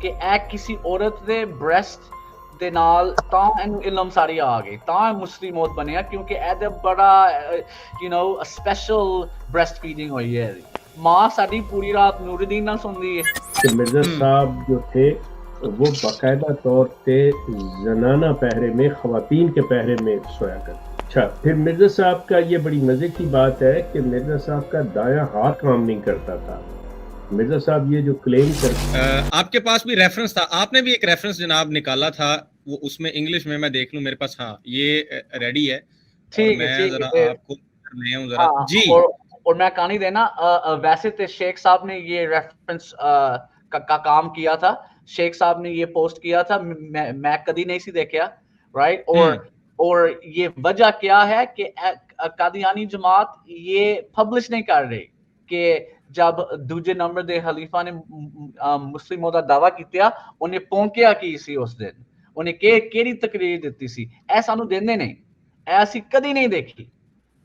کہ اے کسی عورت دے بریسٹ دے نال تاں اینو علم ساری آ گئی تاں مسلم موت بنیا کیونکہ اے دے بڑا you no special breast feeding ہوئی ہے ماں ساری پوری رات نور الدین نہ سوندی ہے کہ مرزا صاحب جو تھے وہ باقاعدہ طور پہ زنانہ پہرے میں خواتین کے پہرے میں سویا کرتے. اچھا پھر مرزا صاحب کا یہ بڑی مزے کی بات ہے کہ مرزا صاحب کا دایاں ہاتھ کام نہیں کرتا تھا. مرزا صاحب یہ جو کلیم کرتے آپ کے پاس بھی ریفرنس تھا, آپ نے بھی ایک ریفرنس جناب نکالا تھا, وہ اس میں انگلش میں دیکھ لوں میرے پاس, ہاں یہ ریڈی ہے اور میں ذرا آپ کو لے آؤں ذرا جی. اور میں کہانی دینا ویسے تو شیخ صاحب نے یہ ریفرنس کا کام کیا تھا, شیخ صاحب نے یہ پوسٹ کیا تھا, میں کدی نہیں سی دیکھا رائٹ. اور یہ وجہ کیا ہے کہ قادیانی جماعت یہ پبلش نہیں کر رہی کہ جب دوجے نمبر دے خلیفہ نے مسلم دا دعویٰ کیتا انہیں پونکیا کی سی اس دن, انہیں کیڑی تقریر دیتی سی, اے سانو دیندے نہیں, ایسی کدی نہیں دیکھی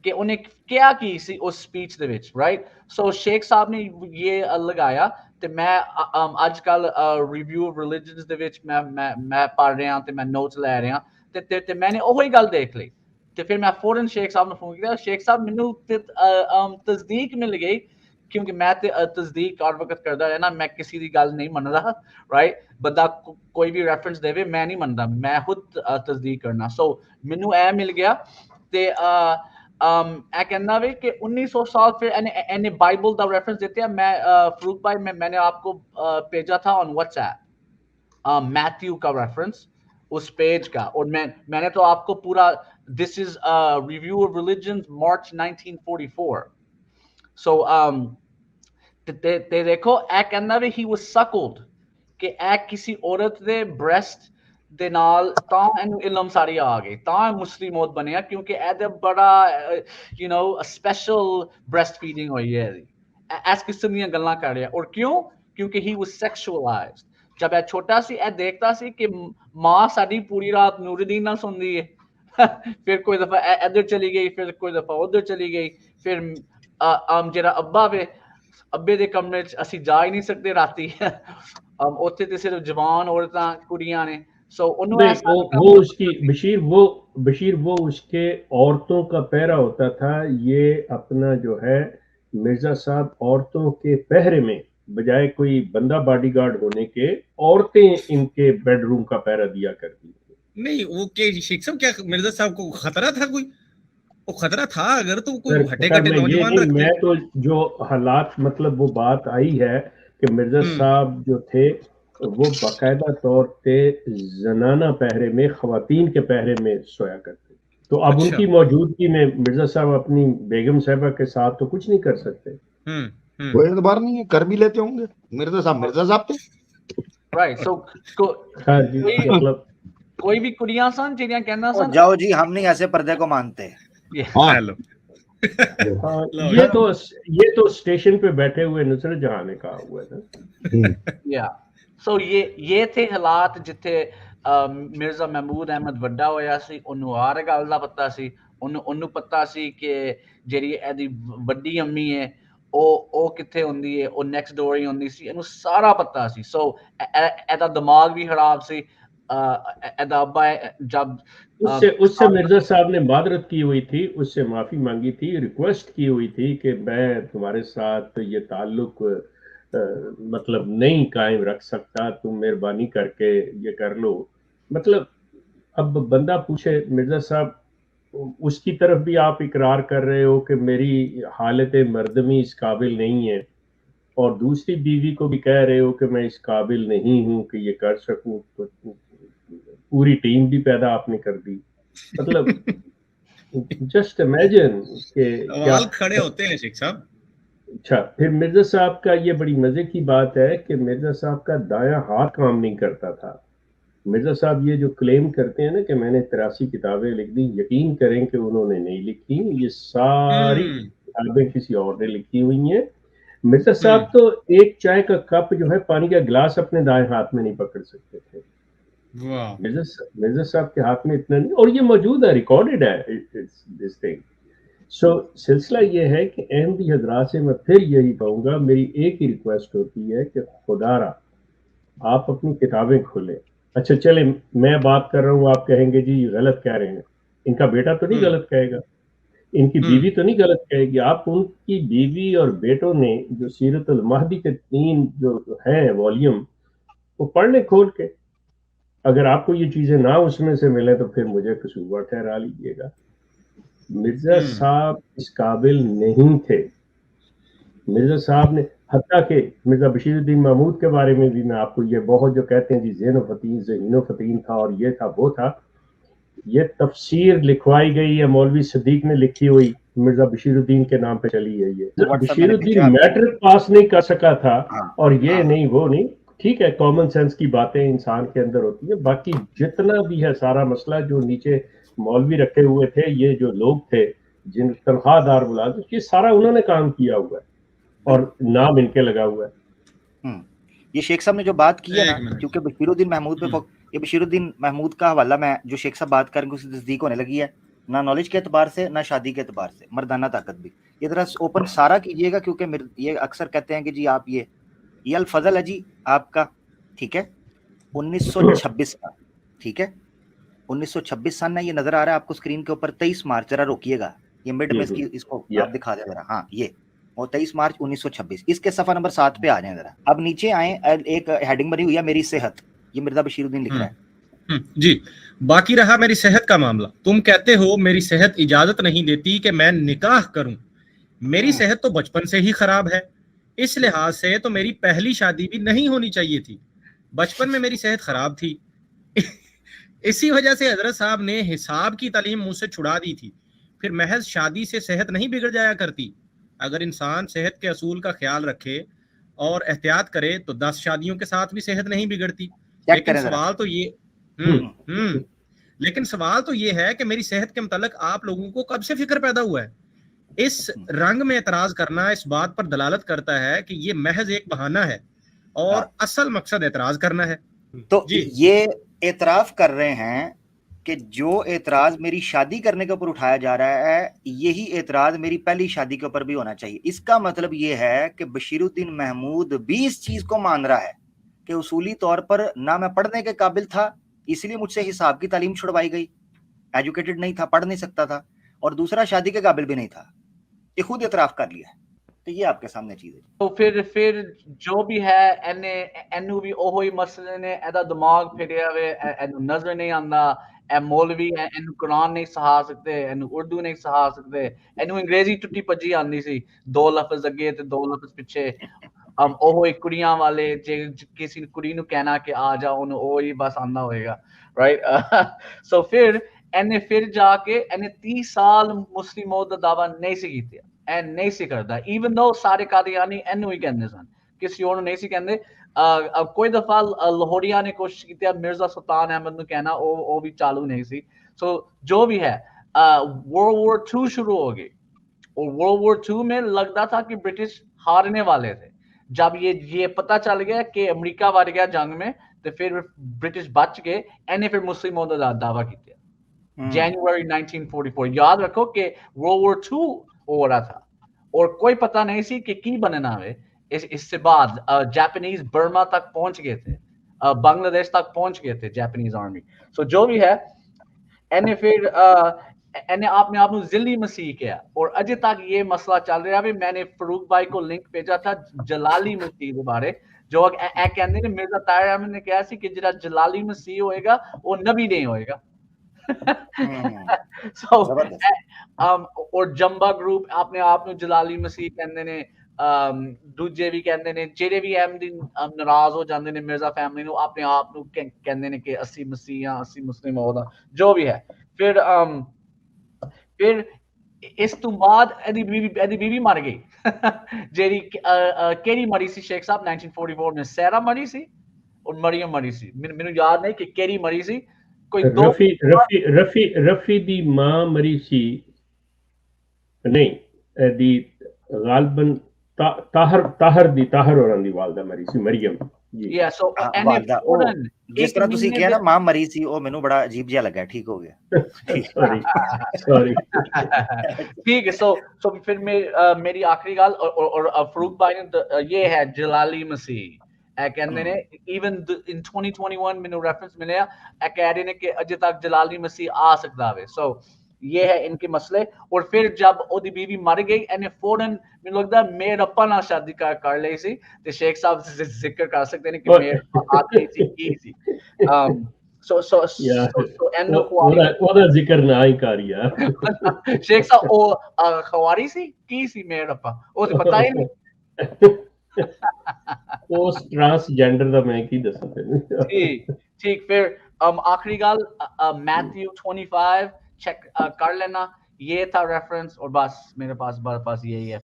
کہ انہیں کیا کی سی اس سپیچ دے وچ رائٹ. سو شیخ صاحب نے یہ لگایا تے میں اج کل ریویو آف ریلیجنز دے وچ میں پڑھ رہا تے میں نوٹس لے رہا تے میں نے وہی گل دیکھ لی تے پھر میں فوراً شیخ صاحب نے فون کیا. شیخ صاحب مینوں تصدیق مل گئی کیونکہ میں تے تصدیق ہر وقت کردا رہنا, میں کسی دی گل نہیں مندا رائٹ. بندہ کوئی بھی ریفرنس دے میں نہیں مندا, میں خود تصدیق کرنا. سو مینوں اے مل گیا تے اے کہنا بھی کہ 1900 سال پھر انہیں بائبل دا ریفرنس دیتے ہیں. میں فروخ بھائی میں نے آپ کو بھیجا تھا آن واٹس ایپ میتھیو کا ریفرنس اس پیج کا, اور میں نے تو آپ کو پورا دس is review of religion March 1944. سو دیکھو اے کہنا بھی ہی واز سکلڈ کہ اے کسی عورت دے بریسٹ دے نال تاں اینو علم ساری آ گئی تاں مسلم موت بنیا کیونکہ اے دے بڑا you no special breast feeding ہوئی ہے اس قسم دیاں گلاں کر رہا. اور کیونکہ ہی واز سیکشولائزڈ. جب اے چھوٹا سی اے دیکھتا سی کہ ماں ساری پوری رات نور الدین نہ سوندی ہے پھر کوئی دفعہ ادھر چلی گئی, پھر کوئی دفعہ ادھر چلی گئی, پھر جڑا ابا وے ابے دے کمرے چ اسی جا ہی نہیں سکتے راتی اوتھے تے صرف جوان عورتاں کڑیاں نے. سو انہوں وہ اس کی بشیر وہ اس کے عورتوں کا پہرا ہوتا تھا. یہ اپنا جو ہے مرزا صاحب عورتوں کے پہرے میں بجائے کوئی بندہ باڈی گارڈ ہونے کے عورتیں ان کے بیڈ روم کا پہرا دیا کرتی تھی. نہیں وہ کہ شیخ صاحب کیا مرزا صاحب کو خطرہ تھا, کوئی وہ خطرہ تھا اگر تو کوئی ہٹے کٹے نوجوان رکھتے. میں تو جو حالات مطلب وہ بات آئی ہے کہ مرزا صاحب جو تھے وہ باقاعدہ طور پہ زنانہ پہرے میں خواتین کے پہرے میں سویا کرتے. تو اب ان کی موجودگی میں مرزا صاحب اپنی بیگم صاحبہ کے ساتھ تو کچھ نہیں کر سکتے. کوئی اعتبار نہیں ہے, کر بھی لیتے ہوں گے. مرزا صاحب تھے رائٹ. سو مطلب کوئی بھی کڑیاں سن جنیاں کہنا سن جاؤ جی ہم نہیں ایسے پردے کو مانتے. یہ تو اسٹیشن پہ بیٹھے ہوئے نصرت جہاں نے کہا ہوا ہے. سو یہ تھے حالات جتھے مرزا محمود احمد وڈا ہویا سی. انہوں ہر گل دا پتہ سی, انہوں پتہ سی کہ جیڑی ایدی وڈی امی ہے او کتھے ہوندی ہے, او نیکسٹ ڈور ہی ہوندی سی, انہوں سارا پتہ سی. سو ایدا دماغ بھی خراب سی. ایدا ابا جب اس سے مرزا صاحب نے معذرت کی ہوئی تھی, اس سے معافی مانگی تھی, ریکویسٹ کی ہوئی تھی کہ میں تمہارے ساتھ یہ تعلق مطلب نہیں قائم رکھ سکتا, تم مہربانی کر کے یہ کر لو. مطلب اب بندہ پوچھے مرزا صاحب اس کی طرف بھی آپ اقرار کر رہے ہو کہ میری حالت مردمی اس قابل نہیں ہے, اور دوسری بیوی کو بھی کہہ رہے ہو کہ میں اس قابل نہیں ہوں کہ یہ کر سکوں. پوری ٹیم بھی پیدا آپ نے کر دی. مطلب جسٹ امیجن کہ سوال کھڑے ہوتے ہیں شیخ صاحب. اچھا پھر مرزا صاحب کا یہ بڑی مزے کی بات ہے کہ مرزا صاحب کا دایاں ہاتھ کام نہیں کرتا تھا. مرزا صاحب یہ جو کلیم کرتے ہیں نا کہ میں نے 83 کتابیں لکھ دی, یقین کریں کہ انہوں نے نہیں لکھی, یہ ساری کتابیں کسی اور نے لکھی ہوئی ہیں. مرزا صاحب تو ایک چائے کا کپ جو ہے پانی کا گلاس اپنے دائیں ہاتھ میں نہیں پکڑ سکتے تھے. مرزا صاحب کے ہاتھ میں اتنا نہیں, اور یہ موجود ہے, ریکارڈڈ ہے دس تھنگ. سو سلسلہ یہ ہے کہ احمدی حضرات سے میں پھر یہی کہوں گا, میری ایک ہی ریکویسٹ ہوتی ہے کہ خدا را آپ اپنی کتابیں کھولیں. اچھا چلیں میں بات کر رہا ہوں, آپ کہیں گے جی یہ غلط کہہ رہے ہیں. ان کا بیٹا تو نہیں غلط کہے گا, ان کی بیوی تو نہیں غلط کہے گی. آپ ان کی بیوی اور بیٹوں نے جو سیرت المہدی کے 3 جو ہیں والیوم وہ پڑھ لیں کھول کے. اگر آپ کو یہ چیزیں نہ اس میں سے ملیں تو پھر مجھے قصور ٹھہرا لیجیے گا. مرزا صاحب اس قابل نہیں تھے. مرزا صاحب نے حتیٰ کہ مرزا بشیر الدین محمود کے بارے میں بھی میں آپ کو یہ بہت جو کہتے ہیں جی ذہین و فطین تھا اور یہ تھا وہ تھا, یہ تفسیر لکھوائی گئی ہے مولوی صدیق نے لکھی ہوئی, مرزا بشیر الدین کے نام پہ چلی ہے. یہ بشیر الدین میٹرک پاس نہیں کر سکا تھا اور یہ نہیں وہ نہیں. ٹھیک ہے کامن سینس کی باتیں انسان کے اندر ہوتی ہیں, باقی جتنا بھی ہے سارا مسئلہ جو نیچے مولوی رکھے ہوئے تھے, یہ جو لوگ تھے جن تنخواہ دار ملازم, یہ سارا انہوں نے کام کیا ہوا ہے اور نام ان کے لگا ہوا ہے. یہ شیخ صاحب نے جو بات کی ہے نا, کیونکہ بشیر الدین محمود پہ یہ بشیر الدین محمود کا حوالہ میں جو شیخ صاحب بات کریں گے اس سے تصدیق ہونے لگی ہے, نہ نالج کے اعتبار سے نہ شادی کے اعتبار سے, مردانہ طاقت بھی. یہ ذرا اوپن سارا کیجئے گا کیونکہ یہ اکثر کہتے ہیں کہ جی آپ یہ الفضل ہے جی آپ کا, ٹھیک ہے 1926 کا, ٹھیک ہے 1926 سن ہے, یہ نظر آ رہا ہے آپ کو اسکرین کے اوپر 23 مارچ, ذرا روکیے گا یہ مڈ میں اس کو آپ دکھا دیں ذرا. ہاں یہ اور 23 مارچ 1926, اس کے صفحہ نمبر 7 پہ آ جائیں ذرا. اب نیچے آئیں, ایک ہیڈنگ بنی ہوئی ہے میری صحت, یہ مرزا بشیر الدین لکھ رہا ہے. جی باقی رہا میری صحت کا معاملہ. تم کہتے ہو میری صحت اجازت نہیں دیتی کہ میں نکاح کروں. میری صحت تو بچپن سے ہی خراب ہے, اس لحاظ سے تو میری پہلی شادی بھی نہیں ہونی چاہیے تھی. بچپن میں میری صحت خراب تھی, اسی وجہ سے حضرت صاحب نے حساب کی تعلیم مجھ سے چھڑا دی تھی. پھر محض شادی سے صحت نہیں بگڑ جایا کرتی. اگر انسان صحت کے اصول کا خیال رکھے اور احتیاط کرے تو 10 شادیوں کے ساتھ بھی صحت نہیں بگڑتی. لیکن سوال تو یہ ہے کہ میری صحت کے متعلق آپ لوگوں کو کب سے فکر پیدا ہوا ہے؟ اس رنگ میں اعتراض کرنا اس بات پر دلالت کرتا ہے کہ یہ محض ایک بہانہ ہے اور اصل مقصد اعتراض کرنا ہے. تو یہ اعتراف کر رہے ہیں کہ جو اعتراض میری شادی کرنے کے اوپر اٹھایا جا رہا ہے, یہی اعتراض میری پہلی شادی کے اوپر بھی ہونا چاہیے. اس کا مطلب یہ ہے کہ بشیر الدین محمود بھی اس چیز کو مان رہا ہے کہ اصولی طور پر نہ میں پڑھنے کے قابل تھا, اس لیے مجھ سے حساب کی تعلیم چھڑوائی گئی, ایجوکیٹڈ نہیں تھا, پڑھ نہیں سکتا تھا, اور دوسرا شادی کے قابل بھی نہیں تھا. یہ خود اعتراف کر لیا ہے. تو یہ آپ کے سامنے چیز ہے. تو پھر جو بھی ہے اینو بھی اوہی مسئلے نے ایدا دماغ پھریا ہوئے, اینو نظر نہیں آندا, اے مولوی اینو قرآن نہیں سہا سکتے, اینو اردو نہیں سہا سکتے, اینو انگریزی ٹٹی پجی آندی سی, 2 لفظ اگے تے 2 لفظ پیچھے. اوہی کڑیاں والے جے کسی کڑی نو کہنا کہ آ جا انہوں اوہی بس آندا ہوئے گا, رائٹ. سو پھر جا کے 30 سال مسلم موت دا دعویٰ نہیں سی کیتے اینڈ نہیں سی کردا, ایون دو سارے قادیانی اینو ہی کہندے سن, کسی اور نہیں سی کہندے. کوئی دفعہ لاہوریاں نے کوشش کی مرزا سلطان احمد نو کہنا, او بھی چالو نہیں سی. سو جو بھی ہے ورلڈ وار 2 شروع ہو گئی, اور ورلڈ وار 2 میں لگتا تھا کہ برٹش ہارنے والے تھے. جب یہ پتہ چل گیا کہ امریکہ وار گیا جنگ میں, تو پھر برٹش بچ گئے, اینے پھر مسلم موت دا دعویٰ کیتے جنوری 1944. یاد رکھو کہ ورلڈ وار 2 ہو رہا تھا اور کوئی پتہ نہیں سی کہ کی بننا ہے. اس سے بعد جاپنیز برما تک پہنچ گئے تھے, بنگلہ دیش تک پہنچ گئے تھے جاپنیز آرمی. سو جو بھی ہے اینے پھر آپ نے آپ کو ذلی مسیح کیا, اور اجے تک یہ مسئلہ چل رہا ہے. میں نے فاروق بھائی کو لنک بھیجا تھا جلالی مسیح کے بارے, جو کہتے ہیں مرزا طاہر احمد نے کہا سی کہ جڑا جلالی مسیح ہوئے گا وہ نبی نہیں ہوئے گا. اور جمبا گروپ اپنے آپ جلالی مسیح کہندے نے, دوجے بھی کہندے نے, جڑے بھی احمدی ناراض ہو جاندے نے مرزا فیملی نو, اپنے آپ نو کہندے نے کہ 80 مسیح ہاں 80 مسلم ہودا, جو بھی ہے. پھر اس تو بعد ایدی بیوی مر گئی, جیڑی کیڑی مری سی شیخ صاحب 1944 میں, سیرا مری سی اور مریم مری سی. مینوں یاد نہیں کہ کیڑی مری سی. کوئی رفی دی ماں مری سی نہیں, دی غالباً طاہر اور دی والدہ مری سی, مریم. جس طرح تسی کہیا نا ماں مری سی, او مینوں بڑا عجیب جہا لگا, ٹھیک ہو گیا. سوری ٹھیک ہے. سو پھر میری آخری گل, اور فاروق بھائی نے یہ ہے جلالی مسیح, ਕਹਿੰਦੇ ਨੇ even in 2021 ਮੈਨੂੰ ਰੈਫਰੈਂਸ ਮਿਲਿਆ ਕਹਿ ਰਹੇ ਨੇ ਕਿ ਅਜੇ ਤੱਕ ਜਲਾਲੀ ਮਸੀਹ ਆ ਸਕਦਾ ਵੇ ਸੋ یہ ہے ان کے مسئلے اور پھر جب اودی بیوی مر گئی اینے فوراً میں لگتا ہے میرے اپا نہ شادی کر لئی سی تے شیخ صاحب ذکر کر سکتے ہیں کہ میرے اپا آتی سی کی سی so اینو ਉਹਦਾ ਜ਼ਿਕਰ ਨਾ ਹੀ ਕਰ ਯਾਰ شیخ صاحب ਉਹ خواری سی کی سی میرے اپا ਉਹ ਤੇ ਪਤਾ ہی نہیں پوسٹ ٹرانسجینڈر دا میں کی دساں تینوں ٹھیک پھر آخری گل میتھیو 25 چیک کر لینا یہ تھا ریفرنس اور بس میرے پاس یہی ہے